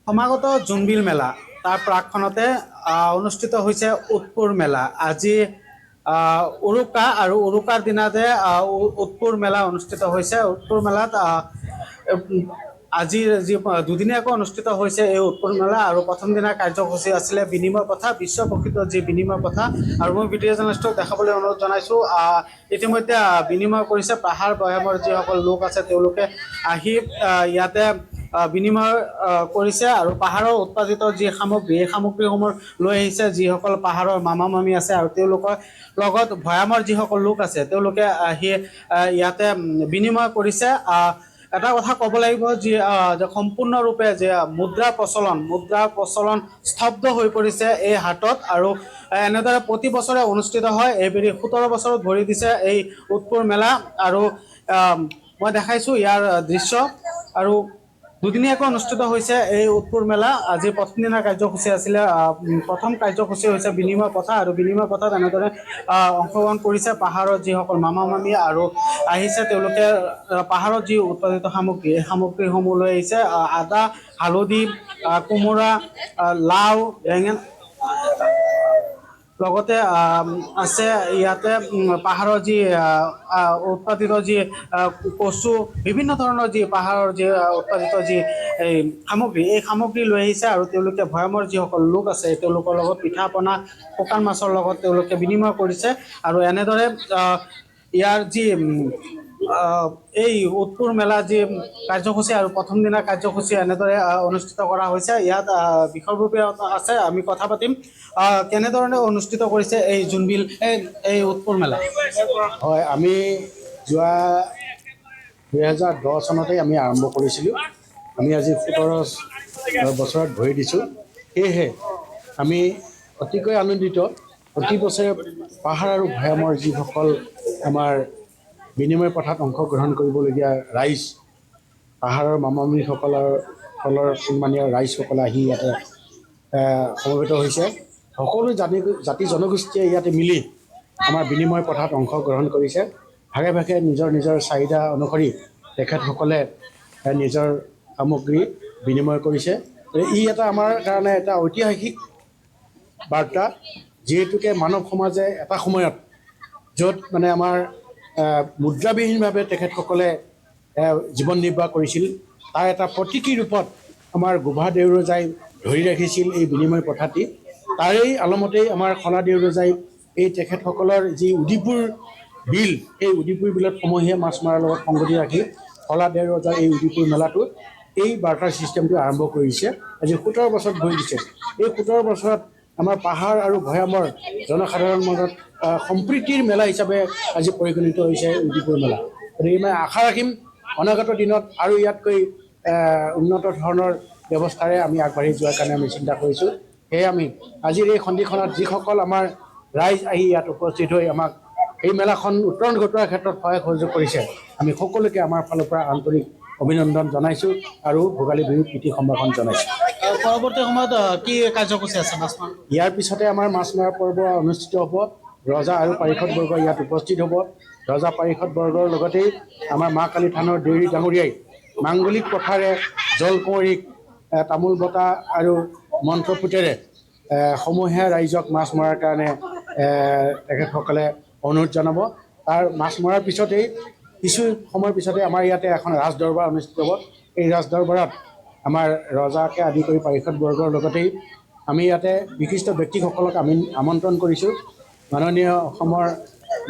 সমাগত জোনবিল মেলা তাৰ প্ৰাকখনতে অনুষ্ঠিত হৈছে উৎপুৰ মেলা। আজি উৰুকা আৰু উৰুকাৰ দিনাতে উৎপুৰ মেলা অনুষ্ঠিত হৈছে। উৎপুৰ মেলাত আজি যি দুদিনীয়াকৈ অনুষ্ঠিত হৈছে এই উৎপুৰ মেলা, আৰু প্ৰথম দিনাৰ কাৰ্যসূচী আছিলে বিনিময় প্ৰথা, বিশ্ব প্ৰসিদ্ধ যি বিনিময় প্ৰথা। আৰু মই ভিডিঅ' জাৰ্নেলিষ্টক দেখাবলৈ অনুৰোধ জনাইছোঁ। ইতিমধ্যে বিনিময় কৰিছে পাহাৰ ভৈয়ামৰ যিসকল লোক আছে তেওঁলোকে আহি ইয়াতে বিনিময় কৰিছে, আৰু পাহাৰৰ উৎপাদিত যি সামগ্ৰী এই সামগ্ৰীসমূহ লৈ আহিছে যিসকল পাহাৰৰ মামা মামী আছে, আৰু তেওঁলোকৰ লগত ভৈয়ামৰ যিসকল লোক আছে তেওঁলোকে আহি ইয়াতে বিনিময় কৰিছে। এটা কথা ক'ব লাগিব যে সম্পূৰ্ণৰূপে যে মুদ্ৰা প্ৰচলন স্তব্ধ হৈ পৰিছে এই হাটত, আৰু এনেদৰে প্ৰতি বছৰে অনুষ্ঠিত হয়। এইবেলি 17 বছৰত ভৰি দিছে এই উৎপুৰ মেলা, আৰু মই দেখাইছোঁ ইয়াৰ দৃশ্য। আৰু দুদিনীয়াকৈ অনুষ্ঠিত হৈছে এই উৎপুৰ মেলা। আজি প্ৰথম দিনাৰ কাৰ্যসূচী আছিলে, প্ৰথম কাৰ্যসূচী হৈছে বিনিময় প্ৰথা, আৰু বিনিময় প্ৰথাত এনেদৰে অংশগ্ৰহণ কৰিছে পাহাৰৰ যিসকল মামা মামী, আৰু আহিছে তেওঁলোকে পাহাৰত যি উৎপাদিত সামগ্ৰী এই সামগ্ৰীসমূহ লৈ আহিছে। আদা, হালধি, কোমোৰা, লাও, বেঙেনা, লগতে আছে ইয়াতে পাহাৰৰ যি উৎপাদিত যি কচু, বিভিন্ন ধৰণৰ যি পাহাৰৰ যি উৎপাদিত যি এই সামগ্ৰী এই সামগ্ৰী লৈ আহিছে, আৰু তেওঁলোকে ভৈয়ামৰ যিসকল লোক আছে তেওঁলোকৰ লগত পিঠা পনা, শুকান মাছৰ লগত তেওঁলোকে বিনিময় কৰিছে। আৰু এনেদৰে ইয়াৰ যি এই উৎপুৰ মেলা যি কাৰ্যসূচী আৰু প্ৰথম দিনাৰ কাৰ্যসূচী এনেদৰে অনুষ্ঠিত কৰা হৈছে। ইয়াত বিষয়ববীয়া আছে, আমি কথা পাতিম। কেনেধৰণে অনুষ্ঠিত কৰিছে এই জোনবিল এই উৎপুৰ মেলা? হয়, আমি যোৱা 2010 চনতেই আমি আৰম্ভ কৰিছিলোঁ। আমি আজি 17 বছৰত ভৰি দিছোঁ। সেয়েহে আমি অতিকৈ আনন্দিত। প্ৰতি বছৰে পাহাৰ আৰু ভৈয়ামৰ যিসকল আমাৰ বিনিময় প্ৰথাত অংশগ্ৰহণ কৰিবলগীয়া ৰাইজ, পাহাৰৰ মামামীসকলৰ সন্মানীয় ৰাইজসকলে আহি ইয়াতে সমবেত হৈছে। সকলো জাতি জনগোষ্ঠীয়ে ইয়াতে মিলি আমাৰ বিনিময় প্ৰথাত অংশগ্ৰহণ কৰিছে। ভাগে ভাগে নিজৰ নিজৰ চাহিদা অনুসৰি তেখেতসকলে নিজৰ সামগ্ৰী বিনিময় কৰিছে। ই এটা আমাৰ কাৰণে এটা ঐতিহাসিক বাৰ্তা, যিহেতুকে মানৱ সমাজে এটা সময়ত য'ত মানে আমাৰ মুদ্ৰাবিহীনভাৱে তেখেতসকলে জীৱন নিৰ্বাহ কৰিছিল, তাৰ এটা প্ৰতীকী ৰূপত আমাৰ গোভা দেউৰজাই ধৰি ৰাখিছিল এই বিনিময় প্ৰথাটি। তাৰেই আলমতেই আমাৰ খলা দেউৰজাই এই তেখেতসকলৰ যি উদিপুৰ বিল, এই উদিপুৰ বিলত সমূহীয়া মাছ মৰাৰ লগত সংগতি ৰাখি খলা দেউৰজাৰ এই উদিপুৰ মেলাটো এই বাৰ্তাৰ ছিষ্টেমটো আৰম্ভ কৰিছে। আজি 17 বছৰত ভৰি দিছে। এই 17 বছৰত আমাৰ পাহাৰ আৰু ভৈয়ামৰ জনসাধাৰণৰ মাজত সম্প্ৰীতিৰ মেলা হিচাপে আজি পৰিগণিত হৈছে উদিপুৰ মেলা। গতিকে মই আশা ৰাখিম অনাগত দিনত আৰু ইয়াতকৈ উন্নত ধৰণৰ ব্যৱস্থাৰে আমি আগবাঢ়ি যোৱাৰ কাৰণে আমি চিন্তা কৰিছোঁ। সেয়ে আমি আজিৰ এই সন্ধিখনত যিসকল আমাৰ ৰাইজ আহি ইয়াত উপস্থিত হৈ আমাক এই মেলাখন উত্তৰণ ঘটোৱাৰ ক্ষেত্ৰত সহায় সহযোগ কৰিছে, আমি সকলোকে আমাৰ ফালৰ পৰা আন্তৰিক অভিনন্দন জনাইছোঁ আৰু ভোগালী বিহুৰ প্ৰীতি সম্ভাষণ জনাইছোঁ। পৰৱৰ্তী সময়ত কি কাৰ্যসূচী আছে? মাছ মাৰা ইয়াৰ পিছতে আমাৰ মাছ মৰা পৰ্ব অনুষ্ঠিত হ'ব। ৰজা আৰু পাৰিষদবৰ্গ ইয়াত উপস্থিত হ'ব। ৰজা পাৰিষদবৰ্গৰ লগতেই আমাৰ মা কালী থানৰ দেউৰী ডাঙৰীয়াই মাংগলিক প্ৰথাৰে জলকুঁৱৰীক তামোল বটা আৰু মন্ত্ৰপুতেৰে সমূহীয়া ৰাইজক মাছ মৰাৰ কাৰণে তেখেতসকলে অনুৰোধ জনাব। তাৰ মাছ মৰাৰ পিছতেই কিছু সময়ৰ পিছতে আমাৰ ইয়াতে এখন ৰাজ দৰবাৰ অনুষ্ঠিত হ'ব। এই ৰাজ দৰবাৰত আমাৰ ৰজাকে আদি কৰি পাৰিষদবৰ্গৰ লগতেই আমি ইয়াতে বিশিষ্ট ব্যক্তিসকলক আমি আমন্ত্ৰণ কৰিছোঁ। মাননীয় অসমৰ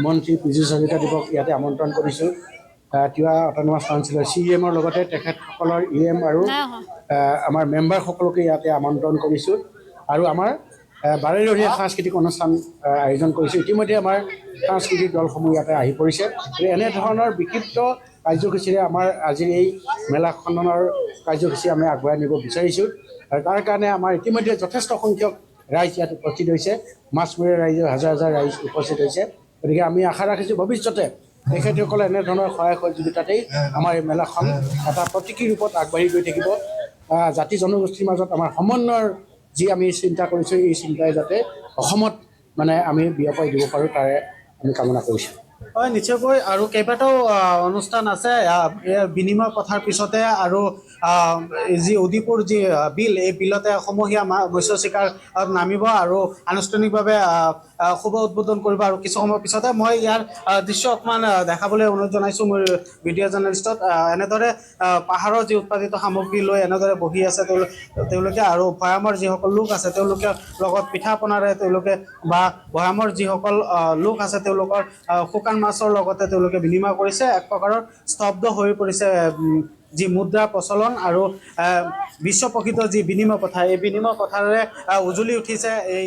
মন্ত্ৰী পীযুষ হাজৰিকাদেৱক ইয়াতে আমন্ত্ৰণ কৰিছোঁ। তিৱা অট'নমাছ কাউন্সিলৰ CEMৰ লগতে তেখেতসকলৰ EM আৰু আমাৰ মেম্বাৰসকলকে ইয়াতে আমন্ত্ৰণ কৰিছোঁ। আৰু আমাৰ বাৰেৰহণীয়া সাংস্কৃতিক অনুষ্ঠান আয়োজন কৰিছোঁ। ইতিমধ্যে আমাৰ সাংস্কৃতিক দলসমূহ ইয়াতে আহি পৰিছে। এনেধৰণৰ বিক্ষিপ্ত কাৰ্যসূচীৰে আমাৰ আজিৰ এই মেলাখনৰ কাৰ্যসূচী আমি আগুৱাই নিব বিচাৰিছোঁ। আৰু তাৰ কাৰণে আমাৰ ইতিমধ্যে যথেষ্ট সংখ্যক ৰাইজ ইয়াত উপস্থিত হৈছে। মাছমৰীয়া ৰাইজে হাজাৰ হাজাৰ ৰাইজ উপস্থিত হৈছে। গতিকে আমি আশা ৰাখিছোঁ ভৱিষ্যতে তেখেতসকলে এনেধৰণৰ সহায় সহযোগিতাতেই আমাৰ এই মেলাখন এটা প্ৰতীকী ৰূপত আগবাঢ়ি গৈ থাকিব। জাতি জনগোষ্ঠীৰ মাজত আমাৰ সমন্বয়ৰ যি আমি চিন্তা কৰিছোঁ, এই চিন্তাই যাতে অসমত মানে আমি বিয়পাই দিব পাৰোঁ তাৰে আমি কামনা কৰিছোঁ। হয় নিশ্চয়কৈ আৰু কেইবাটাও অনুষ্ঠান আছে এই বিনিময় কথাৰ পিছতে আৰু যি উদিপুৰ যি বিল এই বিলতে সমূহীয়া মৎস্য চিকাৰ নামিব আৰু আনুষ্ঠানিকভাৱে শুভ উদ্বোধন কৰিব আৰু কিছু সময়ৰ পিছতে মই ইয়াৰ দৃশ্য অকণমান দেখাবলৈ অনুৰোধ জনাইছোঁ মোৰ ভিডিঅ' জাৰ্নেলিষ্টত এনেদৰে পাহাৰৰ যি উৎপাদিত সামগ্ৰী লৈ এনেদৰে বহি আছে তেওঁলোকে আৰু ভৈয়ামৰ যিসকল লোক আছে তেওঁলোকে লগত পিঠা পনাৰে তেওঁলোকে বা ভৈয়ামৰ যিসকল লোক আছে তেওঁলোকৰ শুকান মাছৰ লগতে তেওঁলোকে বিনিময় কৰিছে এক প্ৰকাৰৰ স্তব্ধ হৈ পৰিছে যি মুদ্ৰা প্ৰচলন আৰু বিশ্ব প্ৰসিদ্ধ যি বিনিময় প্ৰথা এই বিনিময় প্ৰথাৰে উজলি উঠিছে এই